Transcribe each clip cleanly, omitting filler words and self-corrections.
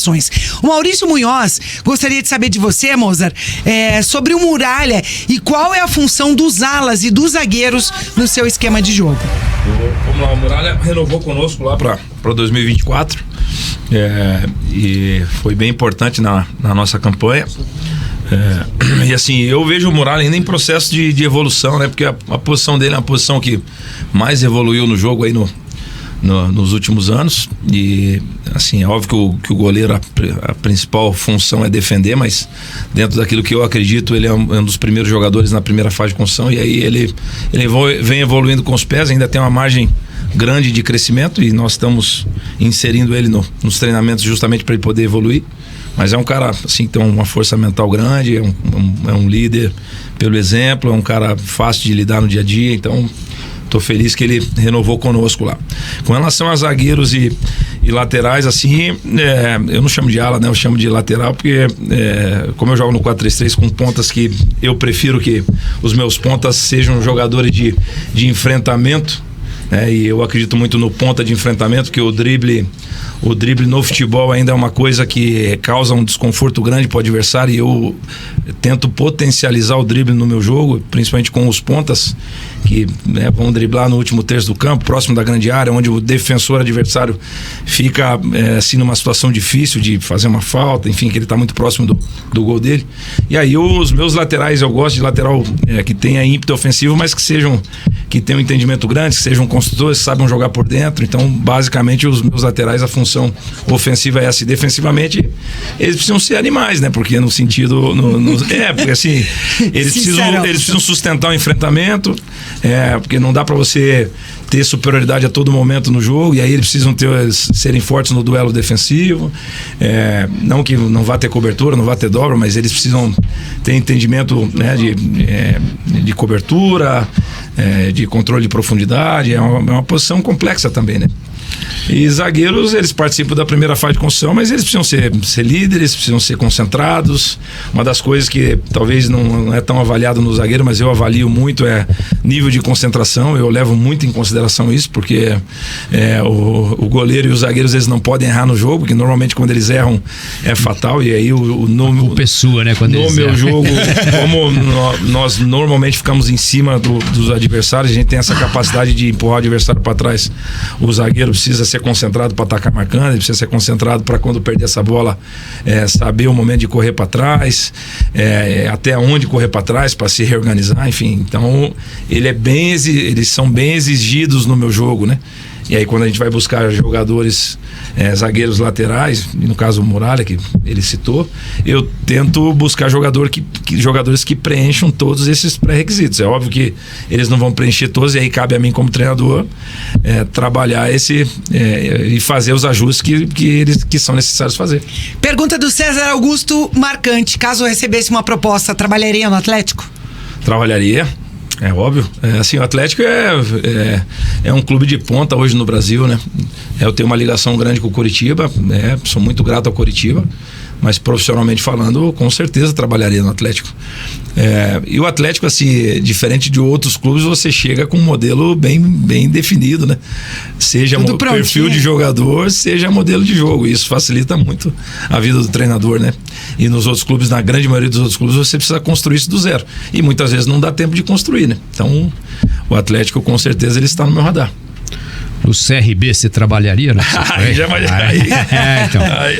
informações. O Maurício Munhoz gostaria de saber de você, Mozart, sobre o Muralha e qual é a função dos alas e dos zagueiros no seu esquema de jogo. Vamos lá, o Muralha renovou conosco lá para 2024 e foi bem importante na nossa campanha. E assim, eu vejo o Muralha ainda em processo de evolução, né? Porque a posição dele é uma posição que mais evoluiu no jogo aí nos últimos anos. E assim, é óbvio que o goleiro, a principal função é defender, mas dentro daquilo que eu acredito, ele é um dos primeiros jogadores na primeira fase de construção. E aí ele vem evoluindo com os pés, ainda tem uma margem grande de crescimento e nós estamos inserindo ele nos treinamentos justamente para ele poder evoluir. Mas é um cara assim, que tem uma força mental grande, é um líder pelo exemplo, é um cara fácil de lidar no dia a dia, então estou feliz que ele renovou conosco lá. Com relação a zagueiros e laterais, assim, eu não chamo de ala, né? Eu chamo de lateral porque como eu jogo no 4-3-3 com pontas que eu prefiro que os meus pontas sejam jogadores de enfrentamento, e eu acredito muito no ponta de enfrentamento, porque o drible no futebol ainda é uma coisa que causa um desconforto grande para o adversário, e eu tento potencializar o drible no meu jogo, principalmente com os pontas que vão driblar no último terço do campo, próximo da grande área, onde o defensor adversário fica assim numa situação difícil de fazer uma falta, enfim, que ele está muito próximo do gol dele. E aí os meus laterais, eu gosto de lateral que tenha ímpeto ofensivo, mas que tenham um entendimento grande, que sejam construtores, que saibam jogar por dentro. Então, basicamente, os meus laterais, a função ofensiva é essa. E defensivamente, eles precisam ser animais, né? Porque no sentido... porque assim, eles precisam sustentar o enfrentamento, porque não dá pra você ter superioridade a todo momento no jogo, e aí eles precisam serem fortes no duelo defensivo, não que não vá ter cobertura, não vá ter dobra, mas eles precisam ter entendimento, né, de cobertura, de controle de profundidade. É uma posição complexa também, né? E zagueiros, eles participam da primeira fase de construção, mas eles precisam ser líderes, precisam ser concentrados. Uma das coisas que talvez não é tão avaliado no zagueiro, mas eu avalio muito, é nível de concentração. Eu levo muito em consideração isso, porque o goleiro e os zagueiros, eles não podem errar no jogo, porque normalmente quando eles erram é fatal. E aí a pessoa, né, quando no meu jogo, como nós normalmente ficamos em cima dos adversários, a gente tem essa capacidade de empurrar o adversário para trás. O zagueiro precisa ser concentrado para atacar marcando, ele precisa ser concentrado para quando perder essa bola saber o momento de correr para trás, até onde correr para trás para se reorganizar, enfim. Então eles são bem exigidos no meu jogo, né? E aí quando a gente vai buscar jogadores, zagueiros laterais, no caso o Muralha, que ele citou, eu tento buscar jogadores que preencham todos esses pré-requisitos. É óbvio que eles não vão preencher todos, e aí cabe a mim como treinador trabalhar e fazer os ajustes que são necessários fazer. Pergunta do César Augusto Marcante: caso eu recebesse uma proposta, trabalharia no Atlético? Trabalharia. É óbvio, assim, o Atlético é um clube de ponta hoje no Brasil, né? Eu tenho uma ligação grande com o Coritiba, sou muito grato ao Coritiba, mas profissionalmente falando, com certeza trabalharia no Atlético. E o Atlético, assim, diferente de outros clubes, você chega com um modelo bem definido, né? Seja perfil de jogador, seja modelo de jogo. Isso facilita muito a vida do treinador, né? E nos outros clubes, na grande maioria dos outros clubes, você precisa construir isso do zero. E muitas vezes não dá tempo de construir, né? Então, o Atlético, com certeza, ele está no meu radar. No CRB você trabalharia?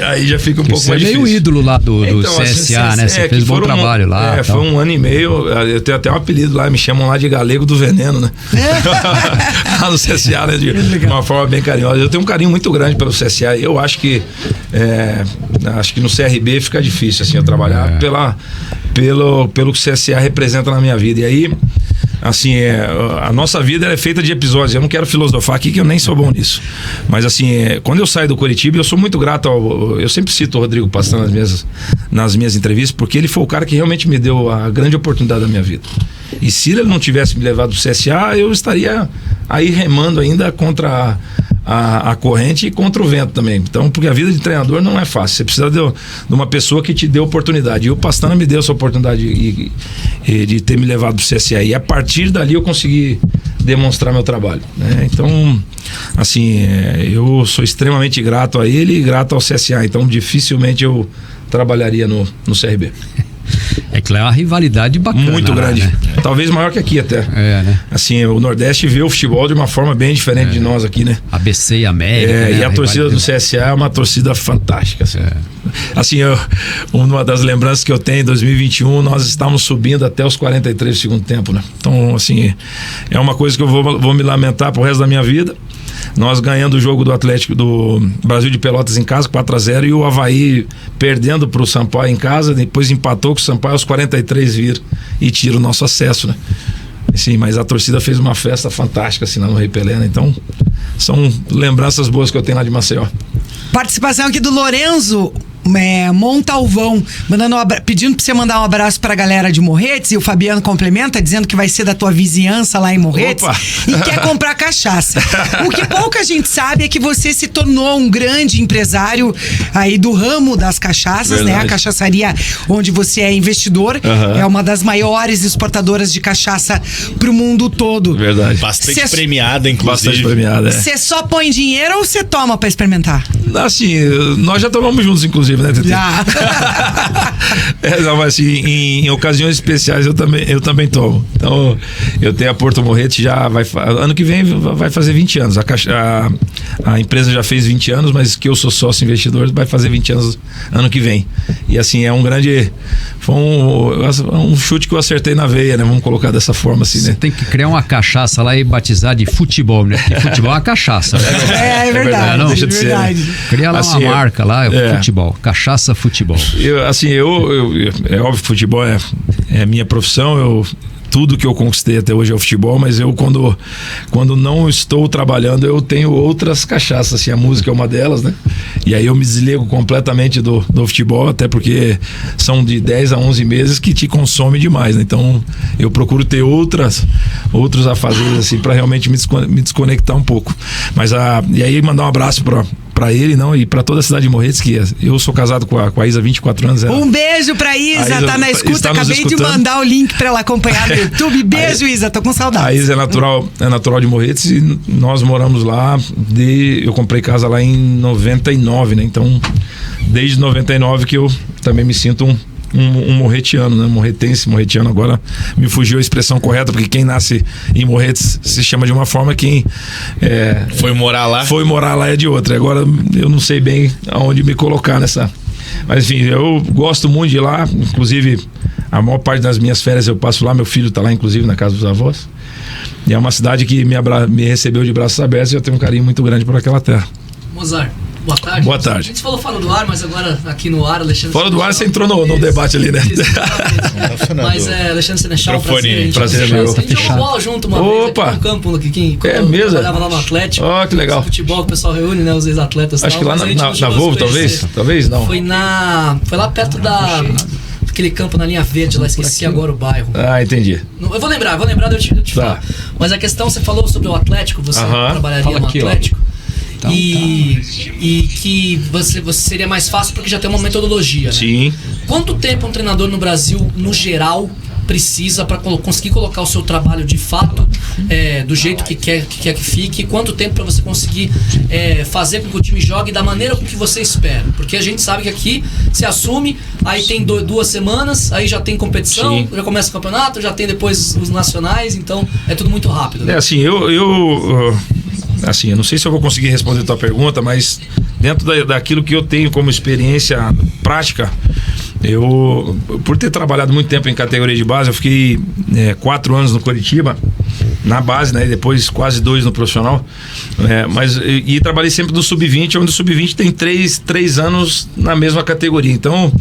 Aí já fica um pouco mais difícil. Você é meio ídolo lá do CSA, né? Você fez bom trabalho lá. Foi 1 ano e meio. Eu tenho até um apelido lá, me chamam lá de Galego do Veneno, né? Lá no CSA, né? De uma forma bem carinhosa. Eu tenho um carinho muito grande pelo CSA. Eu acho que no CRB fica difícil, assim, eu trabalhar pelo que o CSA representa na minha vida. E aí, assim, a nossa vida é feita de episódios. Eu não quero filosofar aqui, que eu nem sou bom nisso. Mas assim, quando eu saio do Coritiba, eu sou muito grato eu sempre cito o Rodrigo Pastan nas minhas entrevistas, porque ele foi o cara que realmente me deu a grande oportunidade da minha vida. E se ele não tivesse me levado pro CSA, eu estaria aí remando ainda contra a corrente e contra o vento também. Então, porque a vida de treinador não é fácil. Você precisa de uma pessoa que te dê oportunidade. E o Pastana me deu essa oportunidade de ter me levado pro CSA. E a partir dali eu consegui demonstrar meu trabalho, né? Então, assim, eu sou extremamente grato a ele e grato ao CSA, então dificilmente eu trabalharia no CRB. É que lá é uma rivalidade bacana. Muito grande, né? Talvez maior que aqui até. Né? Assim, o Nordeste vê o futebol de uma forma bem diferente de nós aqui, né? ABC e América. Né? E a torcida do CSA é uma torcida fantástica. Assim, assim uma das lembranças que eu tenho em 2021, nós estávamos subindo até os 43 do segundo tempo, né? Então, assim, é uma coisa que eu vou me lamentar pro resto da minha vida. Nós ganhando o jogo do Atlético do Brasil de Pelotas em casa, 4-0, e o Avaí perdendo pro Sampaio em casa, depois empatou com o Sampaio aos 43 vir e tira o nosso acesso, né? Sim, mas a torcida fez uma festa fantástica assim lá no Rei Pelé, né? Então são lembranças boas que eu tenho lá de Maceió. Participação aqui do Lorenzo Montalvão, pedindo pra você mandar um abraço pra galera de Morretes, e o Fabiano complementa dizendo que vai ser da tua vizinhança lá em Morretes. Opa! E quer comprar cachaça. O que pouca gente sabe é que você se tornou um grande empresário aí do ramo das cachaças, né? A cachaçaria onde você é investidor é uma das maiores exportadoras de cachaça pro mundo todo. Verdade. Bastante premiada, inclusive. Bastante premiada, Você só põe dinheiro ou você toma pra experimentar? Assim, nós já tomamos juntos, inclusive, né, Tete? Já. Não, mas assim, em ocasiões especiais eu também tomo. Então, eu tenho a Porto Morrete, ano que vem vai fazer 20 anos. A empresa já fez 20 anos, mas que eu sou sócio investidor, vai fazer 20 anos ano que vem. E assim, foi um chute que eu acertei na veia, né? Vamos colocar dessa forma assim, né? Você tem que criar uma cachaça lá e batizar de futebol, né? Porque futebol é uma cachaça, né? É verdade. Não deixa de ser. Cria lá uma marca lá, futebol. Cachaça Futebol. É óbvio que futebol é a minha profissão, tudo que eu conquistei até hoje é o futebol, mas eu quando não estou trabalhando, eu tenho outras cachaças, assim, a música é uma delas, né? E aí eu me desligo completamente do futebol, até porque são de 10 a 11 meses que te consome demais, né? Então eu procuro ter outros afazeres, assim, para realmente me desconectar um pouco. E aí mandar um abraço pra ele, e pra toda a cidade de Morretes, que eu sou casado com a Isa há 24 anos. Um beijo pra Isa, tá na escuta, acabei de mandar o link pra ela acompanhar no YouTube. Beijo, Isa, tô com saudade. A Isa é natural de Morretes e nós moramos lá, eu comprei casa lá em 99, né? Então, desde 99 que eu também me sinto um morretiano, né? Morretiano, agora me fugiu a expressão correta, porque quem nasce em Morretes se chama de uma forma, quem foi morar lá é de outra. Agora eu não sei bem aonde me colocar nessa. Mas enfim, eu gosto muito de ir lá, inclusive a maior parte das minhas férias eu passo lá, meu filho tá lá inclusive na casa dos avós. E é uma cidade que me recebeu de braços abertos e eu tenho um carinho muito grande por aquela terra. Mozart, boa tarde. Boa tarde. A gente falou fora do ar, mas agora aqui no ar, Alexandre. Fora do ar você entrou no debate ali, né? Mas Alexandre Senechal, prazer meu. A gente jogou bola junto uma vez aqui no campo, aqui, mesmo? Eu trabalhava lá no Atlético. Que legal. Futebol que o pessoal reúne, né? Os ex-atletas. Acho que lá na Volvo, talvez não. Foi lá perto aquele campo na linha verde lá, esqueci agora o bairro. Entendi. Eu vou lembrar, eu te falo. Mas a questão, você falou sobre o Atlético, você trabalharia no Atlético. E que você seria mais fácil porque já tem uma metodologia, né? Sim. Quanto tempo um treinador no Brasil, no geral, precisa para conseguir colocar o seu trabalho de fato do jeito que quer que fique? Quanto tempo para você conseguir fazer com que o time jogue da maneira com que você espera? Porque a gente sabe que aqui se assume, aí tem 2 semanas, aí já tem competição, já começa o campeonato, já tem depois os nacionais, então é tudo muito rápido, né? Assim, eu não sei se eu vou conseguir responder a tua pergunta, mas dentro daquilo que eu tenho como experiência prática, por ter trabalhado muito tempo em categoria de base, eu fiquei 4 anos no Coritiba, na base, né? E depois quase 2 no profissional. E trabalhei sempre no Sub-20, onde o Sub-20 tem 3 anos na mesma categoria. Então,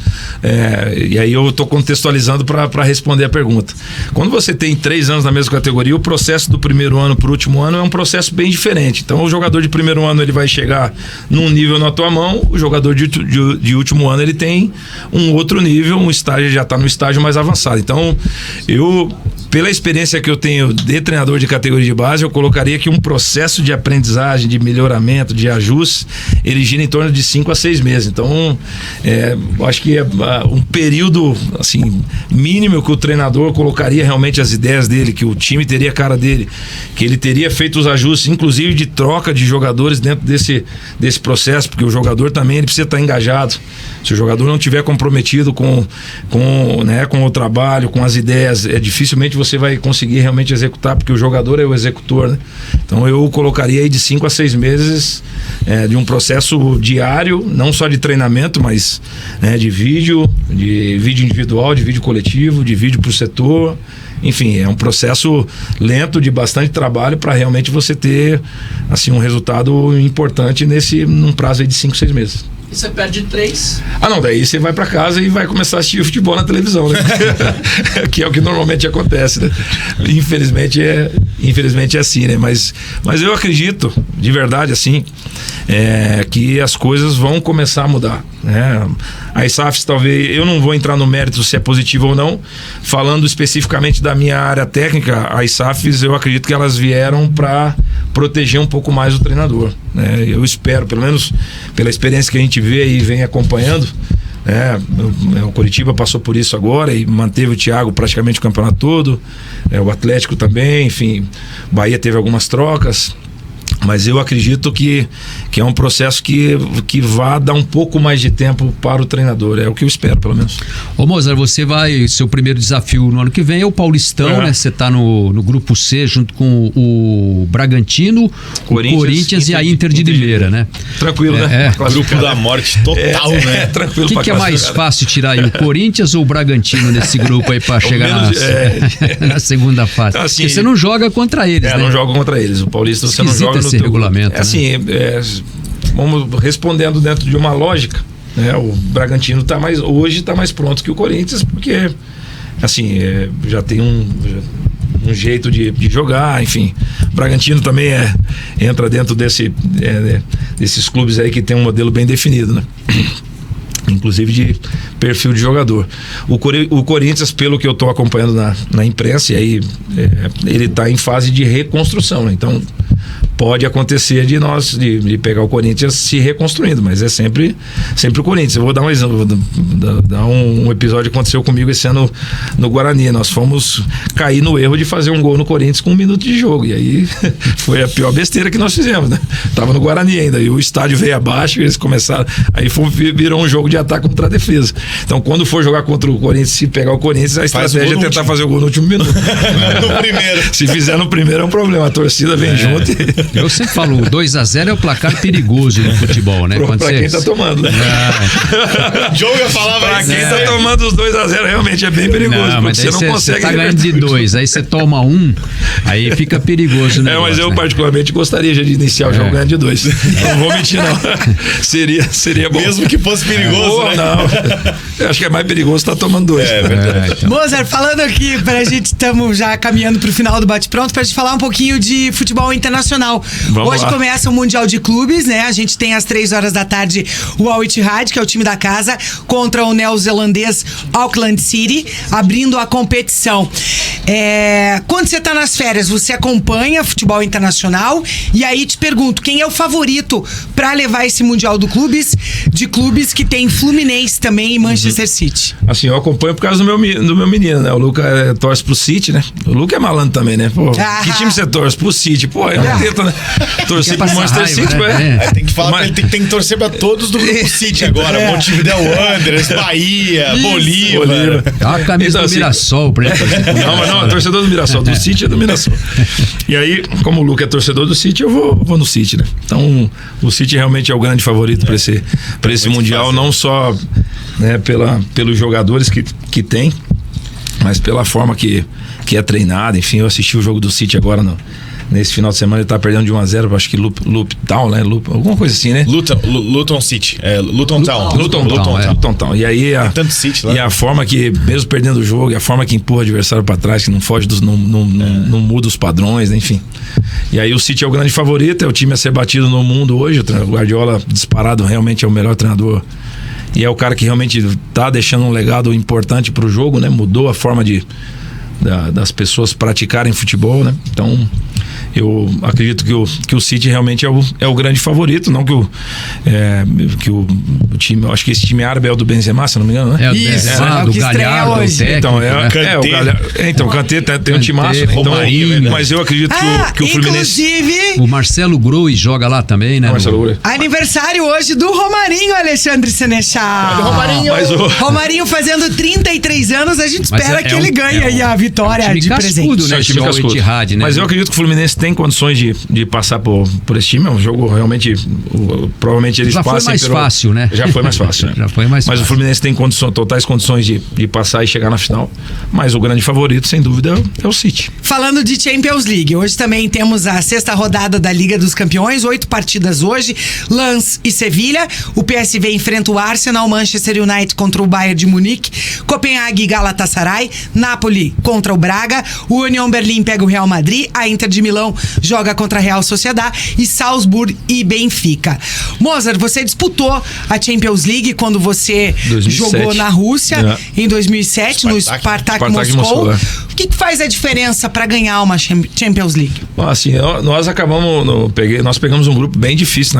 e aí eu estou contextualizando para responder a pergunta. Quando você tem 3 anos na mesma categoria, o processo do primeiro ano para o último ano é um processo bem diferente. Então, o jogador de primeiro ano ele vai chegar num nível na tua mão, o jogador de último ano ele tem um outro nível, já está no estágio mais avançado. Então, pela experiência que eu tenho de treinador de categoria de base, eu colocaria que um processo de aprendizagem, de melhoramento, de ajuste, ele gira em torno de 5 a 6 meses. Então, eu acho que é um período assim, mínimo que o treinador colocaria realmente as ideias dele, que o time teria a cara dele, que ele teria feito os ajustes, inclusive de troca de jogadores dentro desse processo, porque o jogador também ele precisa estar engajado. Se o jogador não estiver comprometido com o trabalho, com as ideias, dificilmente você vai conseguir realmente executar, porque o jogador é o executor, né? Então eu colocaria aí de 5 a 6 meses de um processo diário, não só de treinamento, mas de vídeo individual, de vídeo coletivo, de vídeo para o setor. Enfim, é um processo lento, de bastante trabalho, para realmente você ter assim, um resultado importante num prazo aí de 5, 6 meses. E você perde 3. Não, daí você vai pra casa e vai começar a assistir o futebol na televisão, né? Que é o que normalmente acontece, né? Infelizmente é assim, né? Mas eu acredito, de verdade, assim, que as coisas vão começar a mudar, né? As SAFs, talvez, eu não vou entrar no mérito se é positivo ou não, falando especificamente da minha área técnica, as SAFs, eu acredito que elas vieram para proteger um pouco mais o treinador, né? Eu espero, pelo menos pela experiência que a gente vê e vem acompanhando, o Coritiba passou por isso agora e manteve o Thiago praticamente o campeonato todo, o Atlético também, enfim, Bahia teve algumas trocas. Mas eu acredito que é um processo que vai dar um pouco mais de tempo para o treinador. É o que eu espero, pelo menos. Ô Mozart, seu primeiro desafio no ano que vem é o Paulistão, né? Você está no grupo C junto com o Bragantino, o Corinthians e a Inter de Limeira, né? Tranquilo, né? Grupo da morte total, né? Tranquilo. O que é mais fácil tirar aí, o Corinthians ou o Bragantino nesse grupo aí para chegar na segunda fase? Então, assim, porque você não joga contra eles, né? Não joga contra eles. O Paulista você não joga no regulamento. Vamos respondendo dentro de uma lógica, né? O Bragantino hoje está mais pronto que o Corinthians, porque assim, já tem um jeito de jogar, enfim. O Bragantino também entra dentro desses clubes aí que tem um modelo bem definido, né? Inclusive de perfil de jogador. O Corinthians, pelo que eu estou acompanhando na imprensa, e aí ele está em fase de reconstrução, né? Então pode acontecer de pegar o Corinthians se reconstruindo, mas é sempre o Corinthians. Eu vou dar um exemplo, um episódio que aconteceu comigo esse ano no Guarani. Nós fomos cair no erro de fazer um gol no Corinthians com 1 minuto de jogo, e aí foi a pior besteira que nós fizemos, né? Tava no Guarani ainda, e o estádio veio abaixo, e eles começaram, aí virou um jogo de ataque contra a defesa. Então quando for jogar contra o Corinthians, se pegar o Corinthians, a estratégia é tentar fazer o gol no último minuto. No primeiro. Se fizer no primeiro é um problema, a torcida vem junto e... Eu sempre falo, 2-0 é o placar perigoso no futebol, né? Pra quem tá tomando. Jogo eu falava pra quem tá tomando os 2-0 realmente é bem perigoso. Não, mas você não consegue. Você tá ganhando de 2, aí você toma 1, aí fica perigoso, né? Mas eu particularmente gostaria de iniciar o jogo ganhando de 2. Não vou mentir, não. Seria bom. Mesmo que fosse perigoso, né? Não. Eu acho que é mais perigoso estar tomando 2. É verdade. Então. Mozart, falando aqui, estamos já caminhando pro final do bate-pronto, pra gente falar um pouquinho de futebol internacional. Hoje começa o Mundial de Clubes, né? A gente tem às 3 horas da tarde o Al Ittihad, que é o time da casa, contra o neozelandês Auckland City, abrindo a competição. Quando você tá nas férias, você acompanha futebol internacional, e aí te pergunto, quem é o favorito pra levar esse Mundial de clubes que tem Fluminense também e Manchester City? Assim, eu acompanho por causa do meu menino, né? O Luca torce pro City, né? O Luca é malandro também, né? Pô, que time você torce? Pro City. Pô, eu não tento, né? Torcer pro Manchester City, né? Tem que falar que ele tem que torcer pra todos do grupo City agora. Montevideo Wanderers, Bahia, Bolívar. Dá uma camisa do Mirassol pra ele. Não, é torcedor do Mirassol. Do City é do Mirassol. E aí, como o Luca é torcedor do City, eu vou no City, né? Então, o City realmente é o grande favorito pra esse Mundial, não só, né, pelos jogadores que tem, mas pela forma que é treinado. Enfim, eu assisti o jogo do City agora nesse final de semana. Ele tá perdendo de 1-0, acho que Luton Town, né? alguma coisa assim, né? Luton City. Luton Town. Luton Town. E aí tanto City lá. E a forma que, mesmo perdendo o jogo, a forma que empurra o adversário pra trás, que não foge não muda os padrões, né? Enfim. E aí o City é o grande favorito, é o time a ser batido no mundo hoje. O Guardiola, disparado, realmente é o melhor treinador. E é o cara que realmente tá deixando um legado importante pro jogo, né? Mudou a forma de das pessoas praticarem futebol, né? Então, eu acredito que o City realmente é o grande favorito, não que o time, eu acho que esse time árabe é o do Benzema, se não me engano, né? Isso, do Galhardo, o técnico, então, o Kanté tem um timaço, então, mas eu acredito que o Fluminense... Inclusive... O Marcelo Groi joga lá também, né? Aniversário hoje do Romarinho, Alexandre Senechal. Romarinho fazendo 33 anos, a gente espera que ele ganhe aí a vitória de presente. Né? Time cascudo. Etihad, né? Mas eu acredito que o Fluminense tem condições de passar por esse time. É um jogo realmente... provavelmente eles passam... Já foi mais fácil, né? Já foi mais fácil. Né? Já foi mais mas fácil. O Fluminense tem totais condições de passar e chegar na final. Mas o grande favorito, sem dúvida, é o City. Falando de Champions League, hoje também temos a 6ª rodada da Liga dos Campeões, 8 partidas hoje, Lens e Sevilha, o PSV enfrenta o Arsenal, Manchester United contra o Bayern de Munique, Copenhague e Galatasaray, Napoli contra o Braga, o Union Berlim pega o Real Madrid, a Inter de Milão joga contra a Real Sociedad e Salzburg e Benfica. Mozart, você disputou a Champions League quando você 2007. Jogou na Rússia em 2007, no Spartak Moscou. O que faz a diferença para ganhar uma Champions League? Bom, assim, nós nós pegamos um grupo bem difícil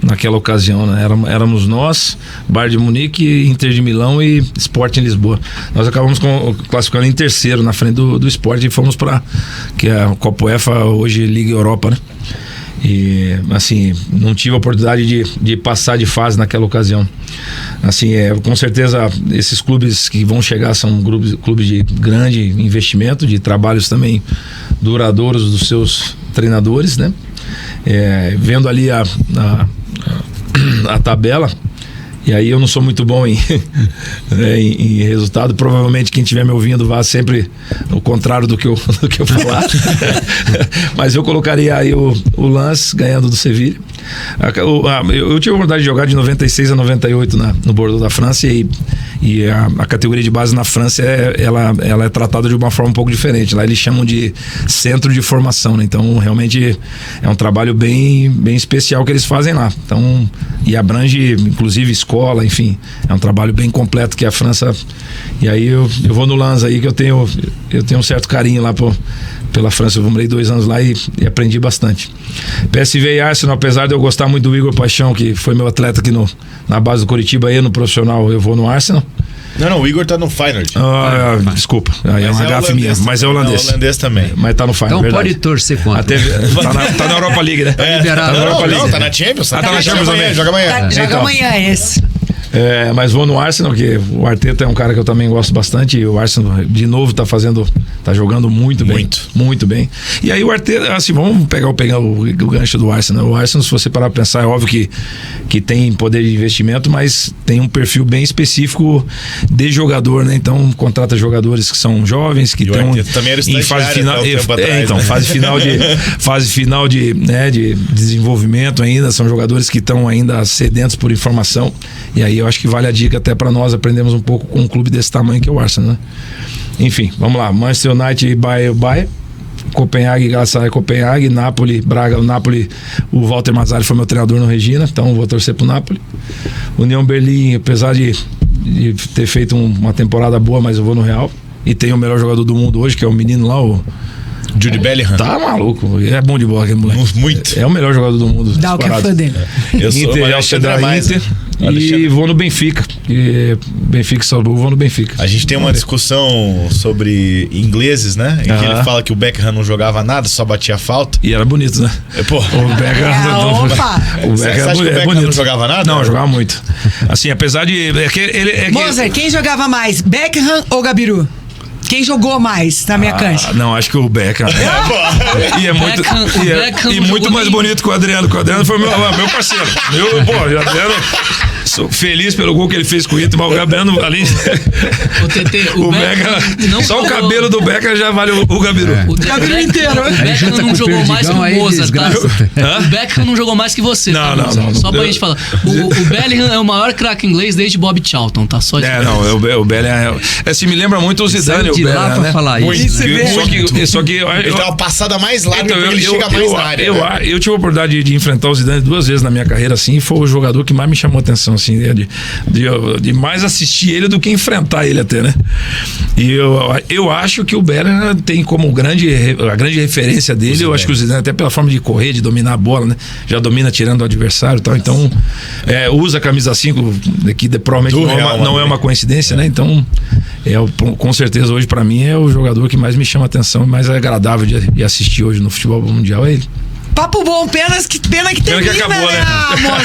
naquela ocasião, né? Éramos nós, Bayern de Munique, Inter de Milão e Sporting Lisboa. Nós acabamos classificando em terceiro na frente do Sporting e fomos para que é a Copa UEFA, hoje Liga Europa, né? E assim, não tive a oportunidade de passar de fase naquela ocasião. Assim, com certeza esses clubes que vão chegar são clubes de grande investimento, de trabalhos também duradouros dos seus treinadores, né? Vendo ali a tabela, e aí eu não sou muito bom em resultado. Provavelmente quem estiver me ouvindo vai sempre o contrário do que eu falar. Mas eu colocaria aí o Lens ganhando do Sevilha. Eu tive a oportunidade de jogar de 96 a 98 no Bordeaux da França, e a categoria de base na França ela é tratada de uma forma um pouco diferente. Lá eles chamam de centro de formação, né? Então realmente é um trabalho bem especial que eles fazem lá. Então, e abrange inclusive escola, enfim, é um trabalho bem completo que a França. E aí eu vou no Lens aí, que eu tenho um certo carinho lá pela França. Eu morei 2 anos lá e aprendi bastante. PSV e Arsenal, apesar de eu gostar muito do Igor Paixão, que foi meu atleta aqui na base do Coritiba, e no profissional eu vou no Arsenal. Não, o Igor tá no Feyenoord. Desculpa, aí é uma gafe minha, mas é holandês. É holandês também. Mas tá no Feyenoord, então verdade. Pode torcer contra. Tá na Europa League, né? Liberado. Tá na Europa League. Não, tá na Champions. Tá na Champions também. Joga amanhã. Joga amanhã esse. Mas vou no Arsenal, que o Arteta é um cara que eu também gosto bastante, e o Arsenal de novo tá jogando muito bem. Muito bem. E aí o Arteta, assim, vamos pegar o gancho do Arsenal. O Arsenal, se você parar pra pensar, é óbvio que tem poder de investimento, mas tem um perfil bem específico de jogador, né? Então contrata jogadores que são jovens, que estão em fase final. Fase final de desenvolvimento ainda, são jogadores que estão ainda sedentos por informação. E aí eu acho que vale a dica até para nós aprendermos um pouco com um clube desse tamanho que é o Arsenal, né? Enfim, vamos lá. Manchester United e Bayern. Copenhague, Galatasaray, Copenhague, Napoli, Braga. O Napoli, o Walter Mazzarri foi meu treinador no Regina, então vou torcer pro Napoli. União Berlim, apesar de ter feito uma temporada boa, mas eu vou no Real. E tem o melhor jogador do mundo hoje, que é o menino lá, o Jude Bellingham. Tá maluco, é bom de bola aquele moleque. Muito. É o melhor jogador do mundo. Dá o que é fã dele. Eu sou Inter. E vou no Benfica. Benfica e Salzburgo, vou no Benfica. A gente tem uma discussão sobre ingleses, né? Em que ele fala que o Beckham não jogava nada, só batia falta. E era bonito, né? Pô, o Beckham. Você acha que o Beckham não jogava nada? Não, jogava muito. Assim, apesar de. Mozart, quem jogava mais, Beckham ou Gabiru? Quem jogou mais na minha cancha? Não, acho que o Beckham. E é muito, Beckham e muito mais bonito que o Adriano. Que o Adriano foi meu parceiro. O Adriano. Sou feliz pelo gol que ele fez com o Inter, mas o Gabiru ali. O Beckham. Só o cabelo do Beckham já vale o Gabiru. O Gabiru inteiro. O Beckham não jogou mais que o Mozart, tá? O Beckham não jogou mais que você. Não. Só pra gente falar. O Bellingham é o maior craque inglês desde Bob Charlton, tá? Só o Bellingham. Assim, me lembra muito o Zidane. De lá pra falar isso. Só que ele tem uma passada mais larga, então ele chega mais na área. Eu tive a oportunidade de enfrentar o Zidane 2 vezes na minha carreira, assim, e foi o jogador que mais me chamou a atenção. Assim. assim, de mais assistir ele do que enfrentar ele até, né? E eu acho que o Béria tem como a grande referência dele, eu acho que o Zidane, até pela forma de correr, de dominar a bola, né? Já domina tirando o adversário e tal, então usa a camisa 5, que provavelmente não é uma coincidência, né? Então, com certeza hoje pra mim é o jogador que mais me chama a atenção, mais agradável de assistir hoje no futebol mundial, é ele. Papo bom, pena que termina, acabou, né? Amor?